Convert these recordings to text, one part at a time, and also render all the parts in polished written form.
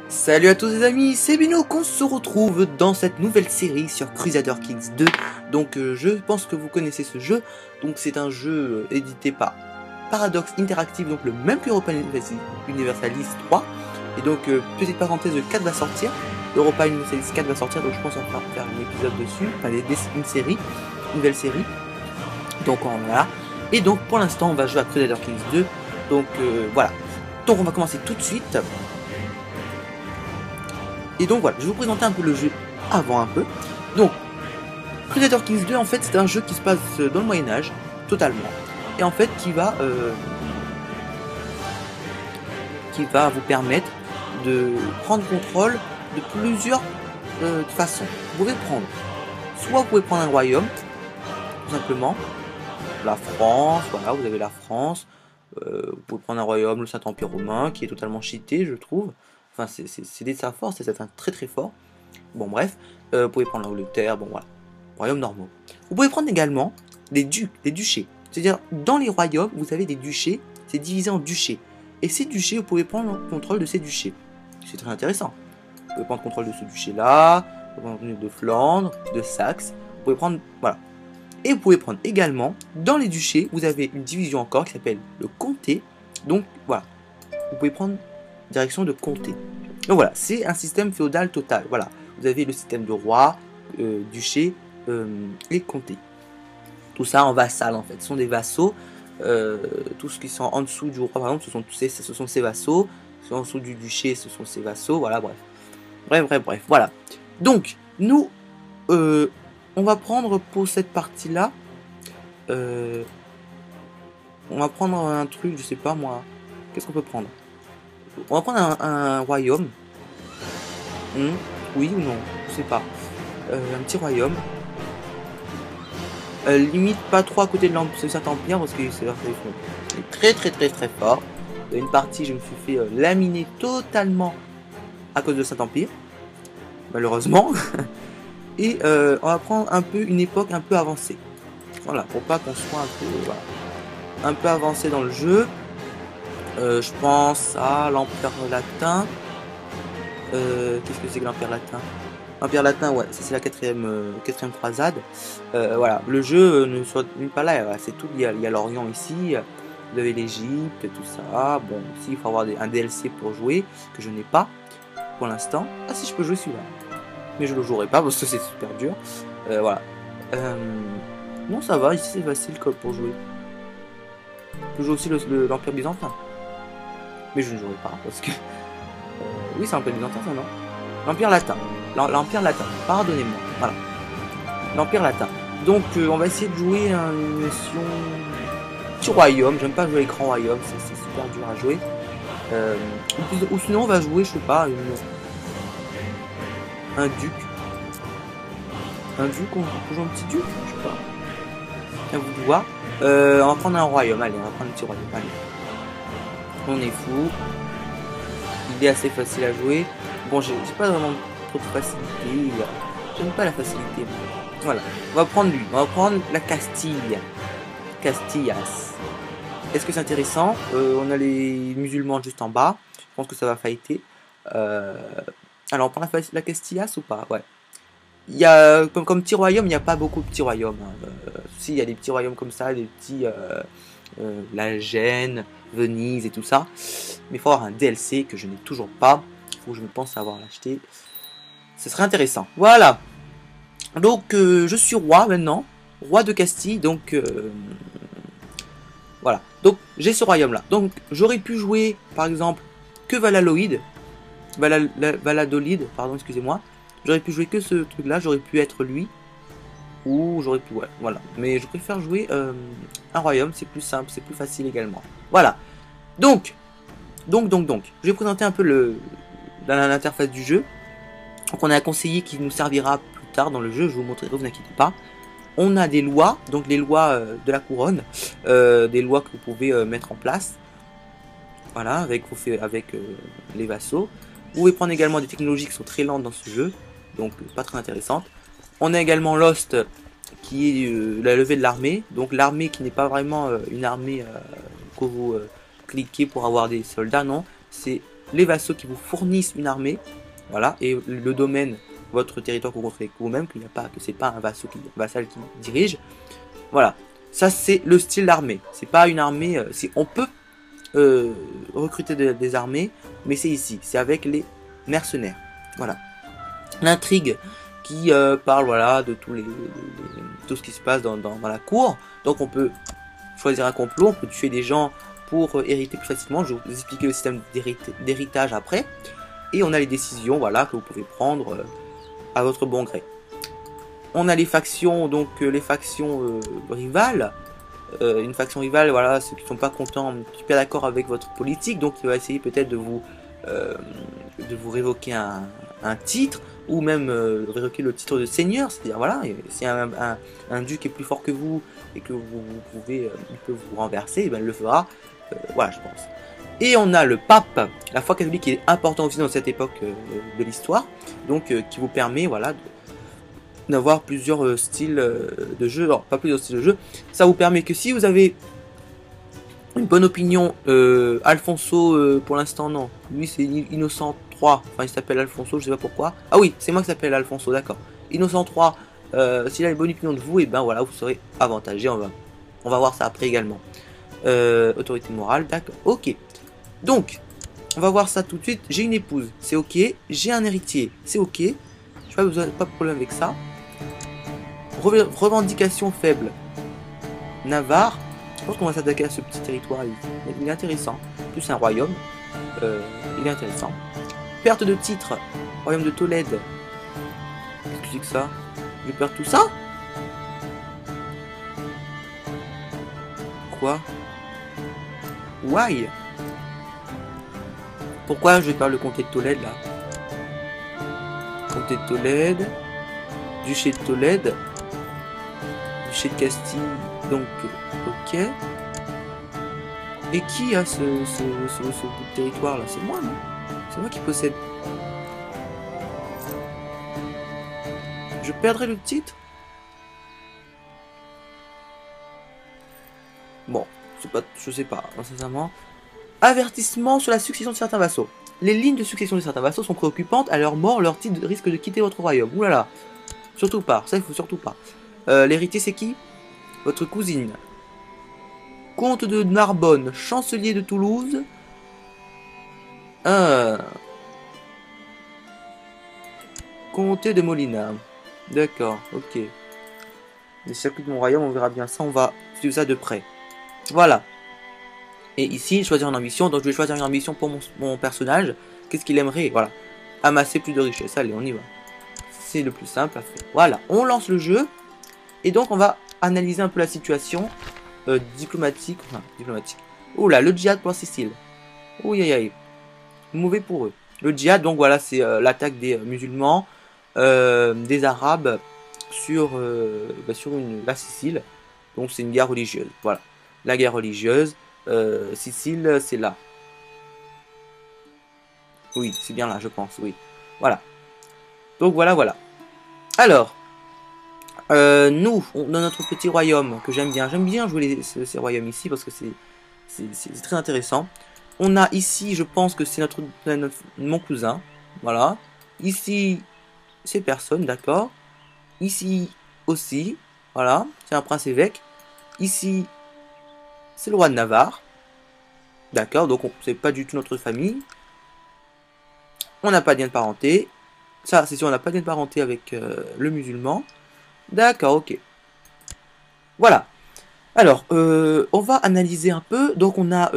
Salut à tous les amis, c'est Bino qu'on se retrouve dans cette nouvelle série sur Crusader Kings 2. Donc je pense que vous connaissez ce jeu. Donc c'est un jeu édité par Paradox Interactive, donc le même qu'Europa Universalis 3. Et donc petite parenthèse, le 4 va sortir, Europa Universalis 4 va sortir, donc je pense qu'on va faire un épisode dessus, enfin une série, une nouvelle série. Donc voilà. Et donc pour l'instant on va jouer à Crusader Kings 2. Donc voilà. Donc on va commencer tout de suite. Et donc voilà, je vais vous présenter un peu le jeu avant un peu. Donc, Crusader Kings 2, en fait, c'est un jeu qui se passe dans le Moyen-Âge, totalement. Et en fait, qui va vous permettre de prendre contrôle de plusieurs façons. Vous pouvez prendre un royaume, tout simplement. La France, voilà, vous avez la France. Vous pouvez prendre un royaume, le Saint-Empire romain, qui est totalement cheaté, je trouve. Enfin, c'est de sa force, c'est un très très fort. Bon, bref, vous pouvez prendre l'Angleterre, bon voilà, royaumes normaux. Vous pouvez prendre également des duchés. C'est-à-dire, dans les royaumes, vous avez des duchés, c'est divisé en duchés. Et ces duchés, vous pouvez prendre le contrôle de ces duchés. C'est très intéressant. Vous pouvez prendre contrôle de ce duché-là, vous pouvez prendre de Flandre, de Saxe, vous pouvez prendre, voilà. Et vous pouvez prendre également, dans les duchés, vous avez une division encore qui s'appelle le comté. Donc, voilà, vous pouvez prendre direction de comté. Donc voilà, c'est un système féodal total. Voilà, vous avez le système de roi, duché et comté. Tout ça en vassal en fait. Ce sont des vassaux. Tous ceux qui sont en dessous du roi, par exemple, ce sont ses vassaux. Ceux en dessous du duché, ce sont ses vassaux. Voilà, bref. Bref. Voilà. Donc, nous, on va prendre pour cette partie-là. On va prendre un truc, je sais pas moi. Qu'est-ce qu'on peut prendre? On va prendre un royaume. Oui ou non? Je sais pas. Un petit royaume. Limite pas trop à côté de Saint-Empire parce que c'est très fort. Une partie, je me suis fait laminer totalement à cause de Saint-Empire. Malheureusement. Et on va prendre un peu une époque un peu avancée. Voilà, pour pas qu'on soit un peu avancé dans le jeu. Je pense à l'Empire latin. Qu'est-ce que c'est que l'Empire latin? L'Empire latin, ouais, ça c'est la quatrième croisade. Voilà, le jeu ne soit pas là, c'est tout. Il y a l'Orient ici, vous avez l'Égypte, tout ça. Bon, ici il faut avoir un DLC pour jouer, que je n'ai pas pour l'instant. Ah si, je peux jouer celui-là, mais je le jouerai pas parce que c'est super dur. Voilà. Non, ça va, ici c'est facile pour jouer. Je peux jouer aussi l'Empire byzantin. Mais je ne jouerai pas parce que... oui, c'est l'Empire byzantin, ça, non? L'Empire latin. L'Empire latin, pardonnez-moi. Voilà. L'Empire latin. Donc, on va essayer de jouer une mission... Petit royaume. J'aime pas jouer les grands royaumes, c'est super dur à jouer. Ou sinon, on va jouer, je sais pas, un duc. Un duc, on peut jouer un petit duc, je sais pas. À vous de voir. On va prendre un royaume, allez, on va prendre un petit royaume, allez. On est fou. Il est assez facile à jouer. Bon, j'ai pas vraiment trop de facilité. J'aime pas la facilité. Voilà. On va prendre lui. On va prendre la Castille. Castillas. Est-ce que c'est intéressant? On a les musulmans juste en bas. Je pense que ça va fighter. Alors, on prend la Castillas ou pas? Ouais. Il y a, comme petit royaume, il n'y a pas beaucoup de petits royaumes. Si, il y a des petits royaumes comme ça, des petits... la Gênes, Venise et tout ça. Mais il faut avoir un DLC que je n'ai toujours pas. Il faut que je me pense à avoir l'acheter. Ce serait intéressant. Voilà. Donc je suis roi maintenant. Roi de Castille. Donc voilà. Donc j'ai ce royaume là. Donc j'aurais pu jouer par exemple que Valladolid. Valladolid, pardon, excusez-moi. J'aurais pu jouer que ce truc là. J'aurais pu être lui. Ou j'aurais pu, ouais, voilà. Mais je préfère jouer un royaume, c'est plus simple, c'est plus facile également. Voilà. Donc, je vais présenter un peu l'interface du jeu. Donc on a un conseiller qui nous servira plus tard dans le jeu, je vous montrerai, vous inquiétez pas. On a des lois, donc les lois de la couronne, des lois que vous pouvez mettre en place. Voilà, avec les vassaux. Vous pouvez prendre également des technologies qui sont très lentes dans ce jeu, donc pas très intéressantes. On a également Lost, qui est la levée de l'armée. Donc l'armée qui n'est pas vraiment une armée que vous cliquez pour avoir des soldats, non. C'est les vassaux qui vous fournissent une armée, voilà, et le domaine, votre territoire que vous contrôlez vous-même, qu'il n'y a pas, que c'est pas un vassal qui dirige. Voilà, ça c'est le style d'armée. C'est pas une armée, si on peut recruter des armées, mais c'est ici, c'est avec les mercenaires. Voilà, l'intrigue qui parle voilà de tout ce qui se passe dans la cour. Donc on peut choisir un complot, on peut tuer des gens pour hériter plus facilement. Je vais vous expliquer le système d'héritage après. Et on a les décisions voilà, que vous pouvez prendre à votre bon gré. On a les factions, donc les factions rivales. Une faction rivale, voilà, ceux qui ne sont pas contents, qui sont pas d'accord avec votre politique, donc il va essayer peut-être de vous révoquer un titre, ou même révoquer le titre de seigneur, c'est-à-dire voilà, si un duc est plus fort que vous et que vous pouvez, il peut vous renverser, et ben, il le fera, voilà, je pense. Et on a le pape, la foi catholique qui est important aussi dans cette époque de l'histoire, donc qui vous permet, voilà, d'avoir plusieurs styles de jeu, alors pas plusieurs styles de jeu, ça vous permet que si vous avez une bonne opinion, Alfonso pour l'instant non, lui c'est Innocent 3, enfin il s'appelle Alfonso, je sais pas pourquoi, ah oui c'est moi qui s'appelle Alfonso, d'accord, Innocent 3, s'il a une bonne opinion de vous, et ben voilà vous serez avantagé, on va voir ça après également. Autorité morale, d'accord, ok, donc on va voir ça tout de suite. J'ai une épouse, c'est ok, j'ai un héritier, c'est ok, j'ai pas de problème avec ça. Revendication faible, Navarre. Je pense qu'on va s'attaquer à ce petit territoire. Il est intéressant. En plus, c'est un royaume. Il est intéressant. Perte de titre, royaume de Tolède. Qu'est-ce que c'est que ça? Je perds tout ça? Quoi? Why? Pourquoi je vais perdre le comté de Tolède là? Comté de Tolède, duché de Tolède, duché de Castille, donc ok. Et qui a ce bout de territoire là? C'est moi, non? C'est moi qui possède. Je perdrai le titre? Bon, je sais pas, sincèrement. Avertissement sur la succession de certains vassaux. Les lignes de succession de certains vassaux sont préoccupantes. À leur mort, leur titre risque de quitter votre royaume. Ouh là là. Surtout pas, ça il faut surtout pas. L'héritier c'est qui? Votre cousine. Comte de Narbonne, chancelier de Toulouse. Comté de Molina. D'accord, ok. Les circuits de mon royaume, on verra bien ça, on va suivre ça de près. Voilà. Et ici, choisir une ambition, donc je vais choisir une ambition pour mon personnage. Qu'est-ce qu'il aimerait? Voilà. Amasser plus de richesse, allez, on y va. C'est le plus simple à faire. Voilà, on lance le jeu. Et donc, on va analyser un peu la situation diplomatique. Enfin, diplomatique. Oula, le djihad pour la Sicile. Ouh, aïe, aïe. Mauvais pour eux. Le djihad, donc voilà, c'est l'attaque des musulmans, des arabes sur la Sicile. Donc, c'est une guerre religieuse. Voilà. La guerre religieuse. Sicile, c'est là. Oui, c'est bien là, je pense, oui. Voilà. Donc voilà, voilà. Alors, nous, dans notre petit royaume, que j'aime bien jouer ces royaumes ici, parce que c'est très intéressant. On a ici, je pense que c'est mon cousin. Voilà. Ici, c'est personne, d'accord. Ici aussi, voilà, c'est un prince évêque. Ici, c'est le roi de Navarre. D'accord, donc c'est pas du tout notre famille. On n'a pas de lien de parenté. Ça, c'est sûr, on n'a pas de lien de parenté avec le musulman. D'accord, ok. Voilà. Alors, on va analyser un peu. Donc, on a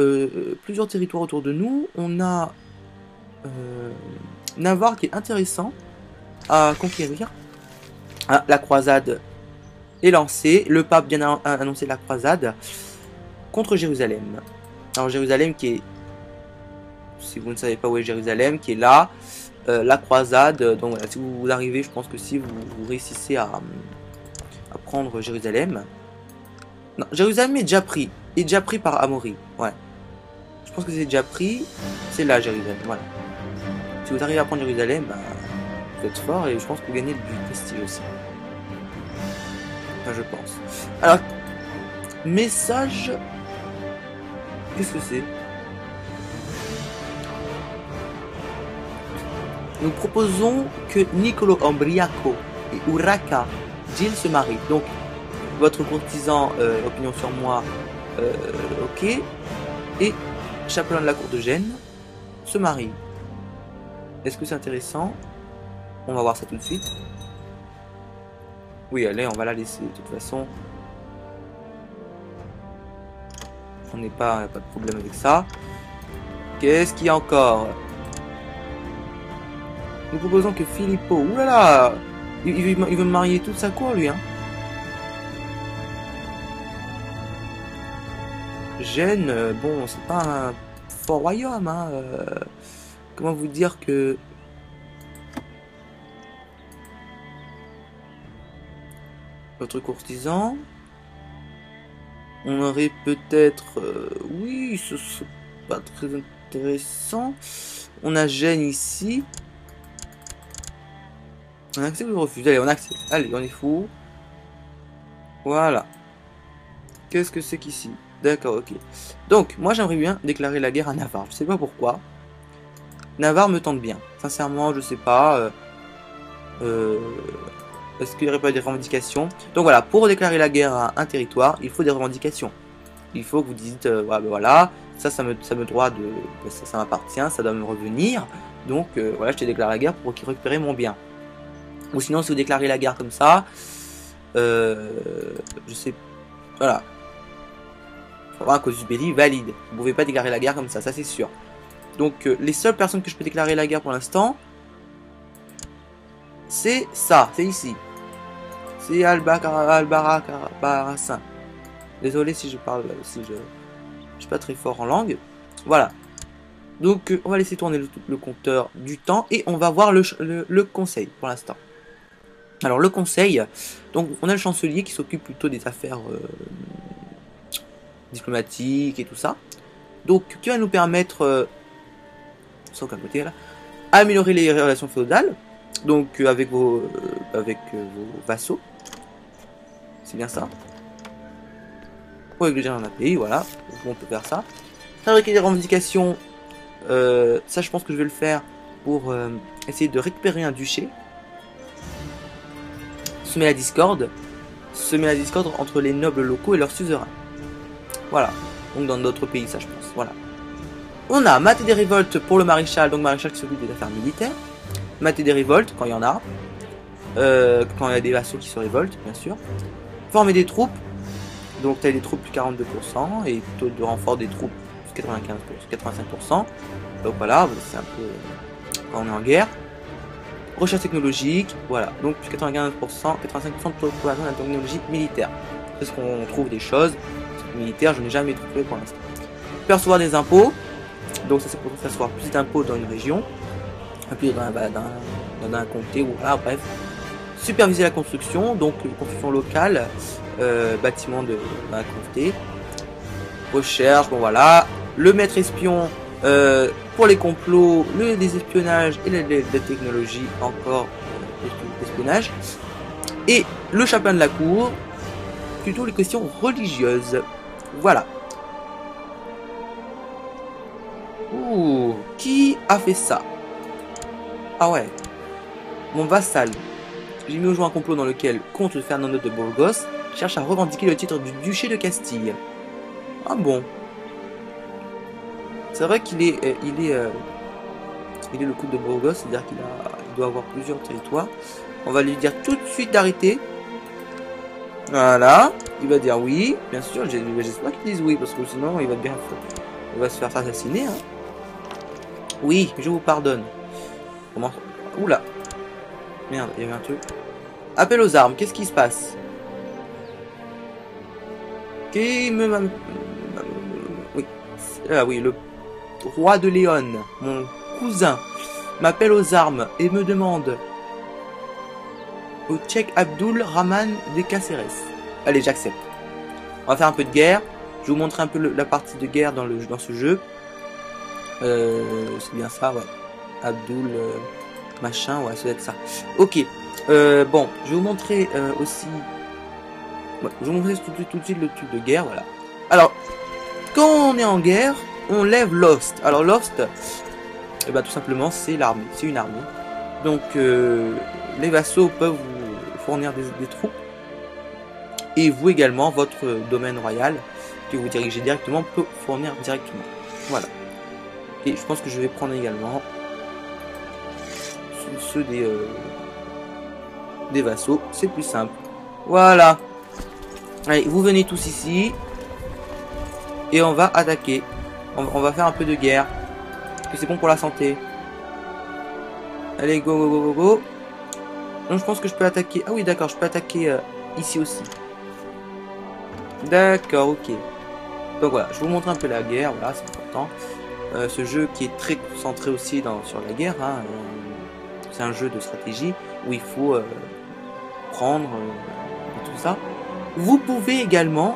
plusieurs territoires autour de nous. On a Navarre qui est intéressant à conquérir. Ah, la croisade est lancée. Le pape vient d'annoncer la croisade contre Jérusalem. Alors Jérusalem qui est, si vous ne savez pas où est Jérusalem, qui est là, la croisade, donc voilà, si vous arrivez, je pense que si vous réussissez à prendre Jérusalem, non, Jérusalem est déjà pris par Amaury, ouais, je pense que c'est déjà pris, c'est là Jérusalem, voilà, si vous arrivez à prendre Jérusalem, bah, vous êtes fort et je pense que vous gagnez du prestige aussi, enfin, je pense. Alors, message... Qu'est-ce que c'est? nous proposons que Niccolò Ambriaco et Urraca Gil se marient. Donc, votre courtisan, opinion sur moi, ok, et chapelain de la cour de Gênes se marie. Est-ce que c'est intéressant? On va voir ça tout de suite. Oui, allez, on va la laisser de toute façon. On n'est pas de problème avec ça. Qu'est-ce qu'il y a encore? Nous proposons que Filippo... Oulala, il veut marier toute sa cour, lui, hein. Gênes, bon, c'est pas un fort royaume, hein. Comment vous dire que... Votre courtisan... On aurait peut-être... oui, ce serait pas très intéressant. On a Gênes ici. On accepte ou on refuse? Allez, on accepte. Allez, on est fou. Voilà. Qu'est-ce que c'est qu'ici? D'accord, ok. Donc, moi j'aimerais bien déclarer la guerre à Navarre. Je sais pas pourquoi. Navarre me tente bien. Sincèrement, je sais pas. Est-ce qu'il n'y aurait pas des revendications? Donc voilà, pour déclarer la guerre à un territoire, il faut des revendications. Il faut que vous dites, voilà, ça me doit de... Ça m'appartient, ça doit me revenir. Donc voilà, je te déclare la guerre pour qu'il récupère mon bien. Ou sinon, si vous déclarez la guerre comme ça, je sais... Voilà. Il faut avoir un casus belli valide. Vous ne pouvez pas déclarer la guerre comme ça c'est sûr. Donc les seules personnes que je peux déclarer la guerre pour l'instant, c'est ça, c'est ici. C'est Albarracin. Désolé si je parle, si je suis pas très fort en langue. Voilà. Donc on va laisser tourner le compteur du temps et on va voir le conseil pour l'instant. Alors le conseil, donc on a le chancelier qui s'occupe plutôt des affaires diplomatiques et tout ça. Donc qui va nous permettre, sans qu'à côté là, améliorer les relations féodales. Donc avec vos vassaux. C'est bien ça. Ou avec les gens dans un pays, voilà. On peut faire ça. Fabriquer des revendications. Ça je pense que je vais le faire pour essayer de récupérer un duché. Semer la discorde. Semer la discorde entre les nobles locaux et leurs suzerains. Voilà. Donc dans d'autres pays, ça je pense. Voilà. On a mater des révoltes pour le maréchal. Donc maréchal qui s'occupe des affaires militaires. Mater des révoltes quand il y en a. Quand il y a des vassaux qui se révoltent, bien sûr. Former des troupes. Donc tu as des troupes plus 42% et taux de renfort des troupes plus 85%. Donc voilà, c'est un peu quand on est en guerre. Recherche technologique, voilà. Donc plus 95%, 85% de population de la technologie militaire. C'est ce qu'on trouve des choses. Militaire, je n'ai jamais trouvé pour l'instant. Percevoir des impôts. Donc ça c'est pour percevoir plus d'impôts dans une région. Plus dans un comté, ou voilà, bref. Superviser la construction, donc construction locale, bâtiment de la comté. Recherche, bon voilà. Le maître espion pour les complots, les espionnages et la technologie, encore l'espionnage. Et le chapelain de la cour, plutôt les questions religieuses. Voilà. Ouh, qui a fait ça? Ah ouais. Mon vassal. J'ai mis au jour un complot dans lequel comte Fernando de Burgos cherche à revendiquer le titre du duché de Castille. Ah bon. C'est vrai qu'il est, il est le comte de Burgos, c'est-à-dire qu'il doit avoir plusieurs territoires. On va lui dire tout de suite d'arrêter. Voilà. Il va dire oui, bien sûr. J'espère qu'il dise oui, parce que sinon il va se faire assassiner. Hein. Oui, je vous pardonne. Comment? Oula. Merde, il y avait un truc. Appel aux armes, qu'est-ce qui se passe? Qui me... Oui. Ah oui, le roi de Léon, mon cousin, m'appelle aux armes et me demande au Cheikh Abdul Rahman des Caceres. Allez, j'accepte. On va faire un peu de guerre. Je vais vous montrer un peu la partie de guerre dans ce jeu. C'est bien ça, ouais. Abdul... machin, ouais, ça doit être ça. Ok. Bon, je vais vous montrer aussi... Ouais, je vais vous montrer tout de suite le truc de guerre, voilà. Alors, quand on est en guerre, on lève Lost. Alors Lost, eh ben, tout simplement, c'est l'armée. C'est une armée. Donc les vassaux peuvent vous fournir des troupes. Et vous également, votre domaine royal que vous dirigez directement peut fournir directement. Voilà. Et je pense que je vais prendre également ceux des vassaux. C'est plus simple. Voilà. Allez, vous venez tous ici. Et on va attaquer. On va faire un peu de guerre. Parce que c'est bon pour la santé. Allez, go, go, go, go, go. Donc je pense que je peux attaquer... Ah oui, d'accord, je peux attaquer ici aussi. D'accord, ok. Donc voilà, je vais vous montrer un peu la guerre, voilà, c'est important. Ce jeu qui est très concentré aussi sur la guerre, hein, c'est un jeu de stratégie où il faut prendre et tout ça. Vous pouvez également...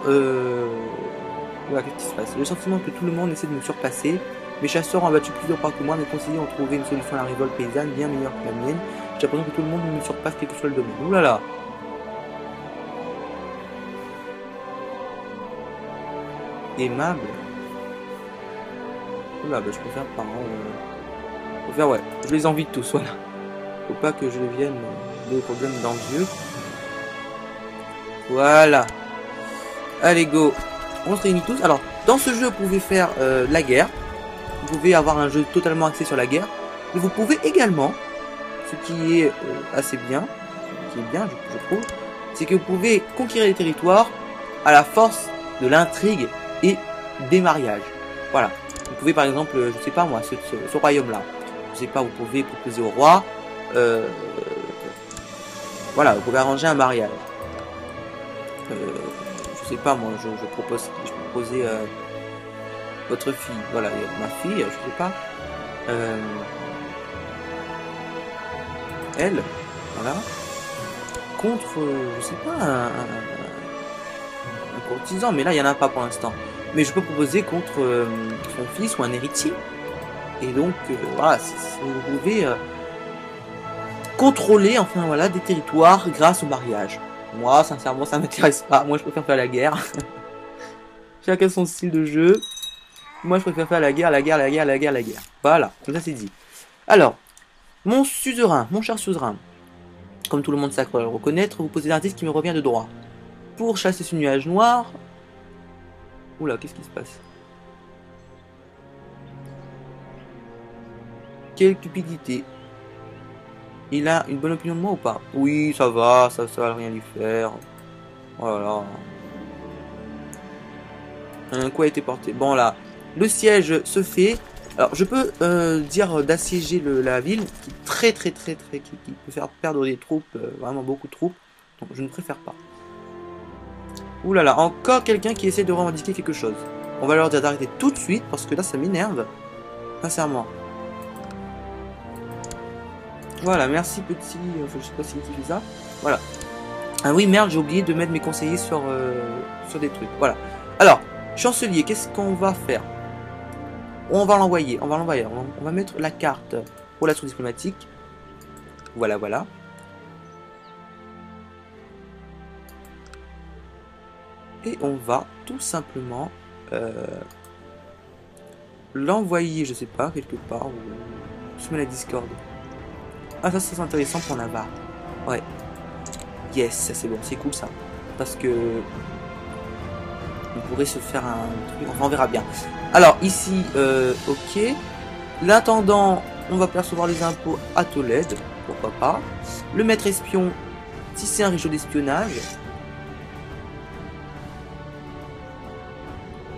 Voilà, qu'est-ce qui se passe? J'ai le sentiment que tout le monde essaie de me surpasser. Mes chasseurs ont abattu plus de proies que moi, mes conseillers ont trouvé une solution à la révolte paysanne bien meilleure que la mienne. J'ai l'impression que tout le monde me surpasse quel que soit le domaine. Ouh là là! Aimable. Oula, bah je préfère pas. Je préfère, ouais, je les envie tous, voilà. Faut pas que je devienne des problèmes d'envieux. Voilà. Allez, go. On se réunit tous. Alors, dans ce jeu, vous pouvez faire la guerre. Vous pouvez avoir un jeu totalement axé sur la guerre. Mais vous pouvez également, ce qui est assez bien, je trouve, c'est que vous pouvez conquérir les territoires à la force de l'intrigue et des mariages. Voilà. Vous pouvez par exemple, je sais pas moi, ce royaume-là. Je sais pas, vous pouvez proposer au roi. Voilà, vous pouvez arranger un mariage. Je sais pas moi, je proposais votre fille. Voilà, ma fille, je sais pas. Elle, voilà. Contre, je sais pas, un courtisan, mais là il y en a pas pour l'instant. Mais je peux proposer contre son fils ou un héritier. Et donc, voilà, vous pouvez contrôler, enfin voilà, des territoires grâce au mariage. Moi, sincèrement, ça m'intéresse pas. Moi, je préfère faire la guerre. Chacun son style de jeu. Moi, je préfère faire la guerre, la guerre, la guerre, la guerre, la guerre. Voilà, comme ça c'est dit. Alors, mon suzerain, mon cher suzerain, comme tout le monde s'accorde à le reconnaître, vous possédez un titre qui me revient de droit. Pour chasser ce nuage noir... Oula, qu'est-ce qui se passe? Quelle cupidité. Il a une bonne opinion de moi ou pas? Oui, ça va rien lui faire. Voilà. Quoi a été porté? Bon là, le siège se fait. Alors je peux dire d'assiéger la ville, qui est très qui peut faire perdre des troupes, vraiment beaucoup de troupes. Donc je ne préfère pas. Ouh là là, encore quelqu'un qui essaie de revendiquer quelque chose. On va leur dire d'arrêter tout de suite parce que là ça m'énerve. Sincèrement. Voilà, merci petit. Je sais pas si il fait ça. Voilà. Ah oui, merde, j'ai oublié de mettre mes conseillers sur des trucs. Voilà. Alors, chancelier, qu'est-ce qu'on va faire? On va l'envoyer. On va mettre la carte pour l'assaut diplomatique. Voilà, voilà. Et on va tout simplement l'envoyer, je sais pas, quelque part. Ou soumettre la Discord. Ah, ça c'est intéressant pour Navarre. Ouais. Yes, ça c'est bon, c'est cool ça. Parce que on pourrait se faire un truc, enfin on verra bien. Alors ici, ok. L'intendant, on va percevoir les impôts à Tolède, pourquoi pas. Le maître espion, si c'est un réseau d'espionnage.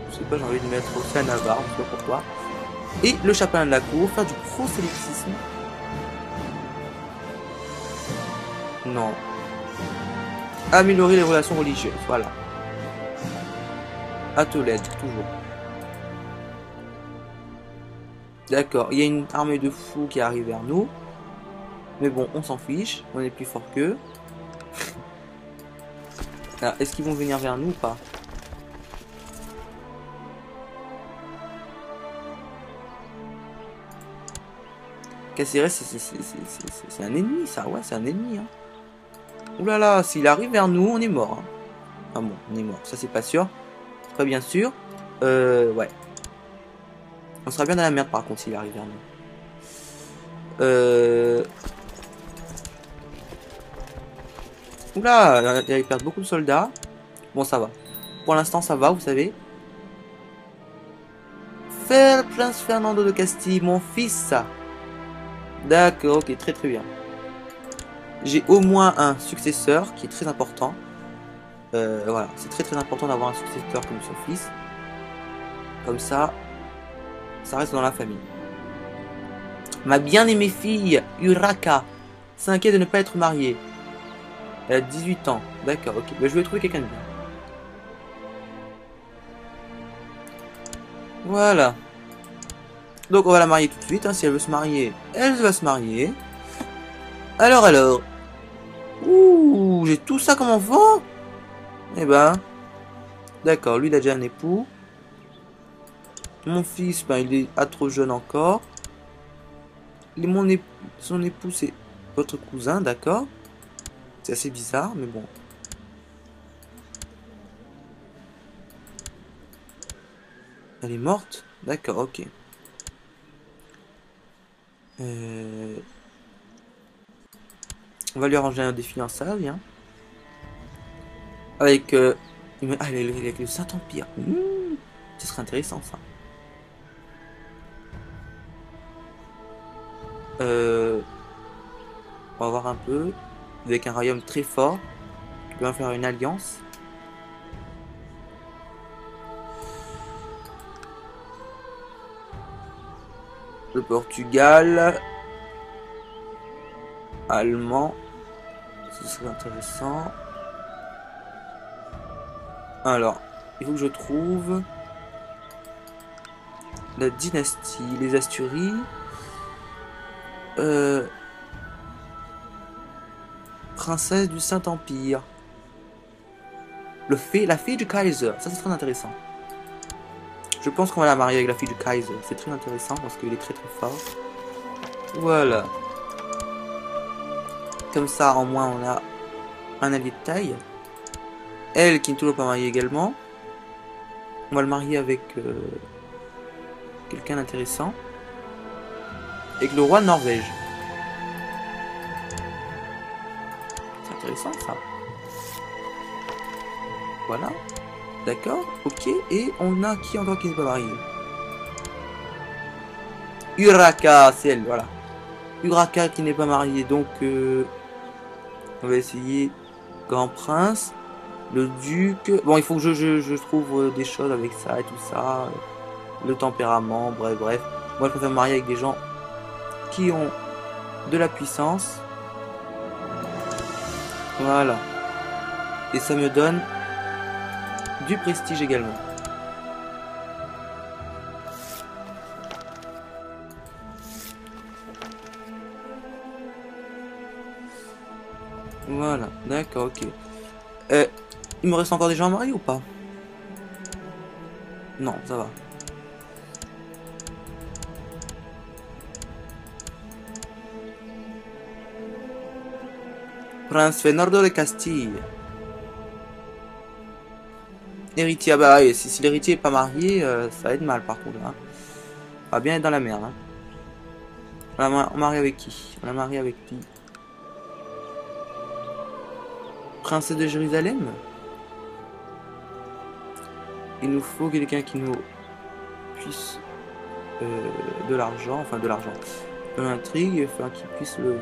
Je sais pas, j'ai envie de mettre aussi à Navarre, je sais pas pourquoi. Et le chapelain de la cour, faire du prosélytisme. Non. Améliorer les relations religieuses, voilà. À Tolède, toujours. D'accord, il y a une armée de fous qui arrive vers nous. Mais bon, on s'en fiche, on est plus fort qu'eux. Alors, est-ce qu'ils vont venir vers nous ou pas? Cacérès, c'est un ennemi, ça, ouais, c'est un ennemi. Hein. Ouh là là, s'il arrive vers nous, on est mort. Hein. Ah bon, on est mort, ça c'est pas sûr. C'est pas bien sûr. Ouais. On sera bien dans la merde par contre s'il arrive vers nous. Oula, ils perdent beaucoup de soldats. Bon, ça va. Pour l'instant, ça va, vous savez. Prince Fernando de Castille, mon fils. D'accord, ok, très très bien. J'ai au moins un successeur qui est très important. Voilà, c'est très très important d'avoir un successeur comme son fils. Comme ça reste dans la famille. Ma bien-aimée fille, Uraka, s'inquiète de ne pas être mariée. Elle a 18 ans. D'accord, ok. Mais je vais trouver quelqu'un de bien. Voilà. Donc on va la marier tout de suite. Hein. Si elle veut se marier, elle va se marier. Alors. Ouh, j'ai tout ça comme enfant. Eh ben. D'accord, lui il a déjà un époux. Mon fils, ben, il est trop jeune encore. Son époux, c'est votre cousin, d'accord. C'est assez bizarre, mais bon. Elle est morte? D'accord, ok. On va lui arranger un défi en salle, hein. Avec, avec le Saint-Empire. Ce serait intéressant, ça. On va voir un peu. Avec un royaume très fort. On va faire une alliance. Le Portugal. Allemand. Ce serait intéressant. Alors, il faut que je trouve la dynastie, les Asturies. Princesse du Saint-Empire. La fille du Kaiser. Ça, c'est très intéressant. Je pense qu'on va la marier avec la fille du Kaiser. C'est très intéressant parce qu'il est très très fort. Voilà. Comme ça, au moins, on a un allié de taille. Elle qui n'est toujours pas mariée également. On va le marier avec quelqu'un d'intéressant. Avec le roi de Norvège. C'est intéressant ça. Voilà. D'accord. Ok. Et on a qui encore qui n'est pas marié? Uraka, c'est elle. Voilà. Uraka qui n'est pas mariée. Donc, on va essayer Grand Prince. Le duc. Bon, il faut que je trouve des choses avec ça et tout ça. Le tempérament. Bref. Moi, je préfère me marier avec des gens qui ont de la puissance. Voilà. Et ça me donne du prestige également. Voilà, d'accord, ok. Il me reste encore des gens à marier ou pas? Non, ça va. Prince Fernando de Castille. Héritier, ah bah si l'héritier est pas marié, ça va être mal par contre. Hein. On va bien être dans la merde. Hein. On marie avec qui? On a marié avec qui? Princesse de Jérusalem? Il nous faut quelqu'un qui nous puisse de l'argent, enfin de l'argent, de l'intrigue, enfin qui puisse le...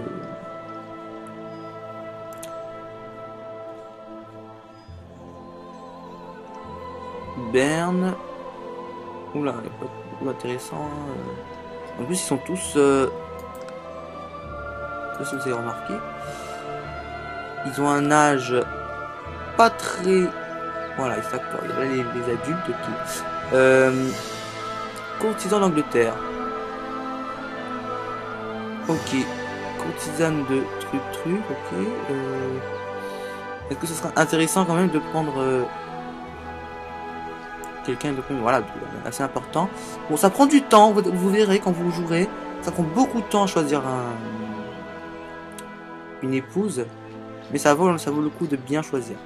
Berne. Oula, il n'y a pas beaucoup intéressant. Hein. En plus, ils sont tous... je sais pas si vous avez remarqué. Ils ont un âge pas très... Voilà, exactement. Il y a les adultes qui... courtisan d'Angleterre. Ok. Courtisane de truc, ok. Est-ce que ce sera intéressant quand même de prendre... quelqu'un de voilà, assez important. Bon, ça prend du temps, vous verrez quand vous jouerez. Ça prend beaucoup de temps à choisir une épouse. Mais ça vaut le coup de bien choisir.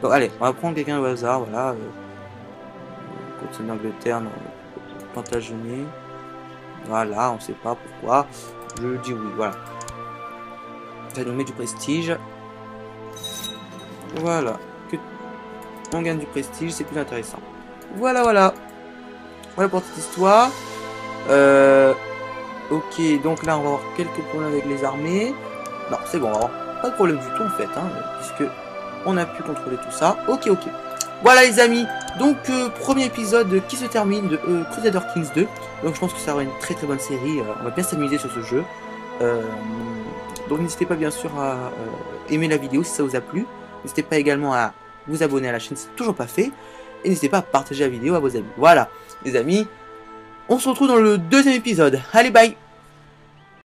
Donc allez, on va prendre quelqu'un au hasard, voilà. Continue d'Angleterre, non, Plantagenet. Voilà, on sait pas pourquoi. Je dis oui, voilà. Ça nous met du prestige. Voilà. Que on gagne du prestige, c'est plus intéressant. Voilà, voilà. Voilà pour cette histoire. Ok, donc là, on va avoir quelques problèmes avec les armées. Non, c'est bon, on va avoir pas de problème du tout, en fait, hein, puisque on a pu contrôler tout ça. Ok, ok. Voilà, les amis. Donc, premier épisode qui se termine de Crusader Kings 2. Donc, je pense que ça aura une très très bonne série. On va bien s'amuser sur ce jeu. Donc, n'hésitez pas, bien sûr, à aimer la vidéo si ça vous a plu. N'hésitez pas également à vous abonner à la chaîne si ce n'est toujours pas fait. Et n'hésitez pas à partager la vidéo à vos amis. Voilà, les amis. On se retrouve dans le deuxième épisode. Allez, bye!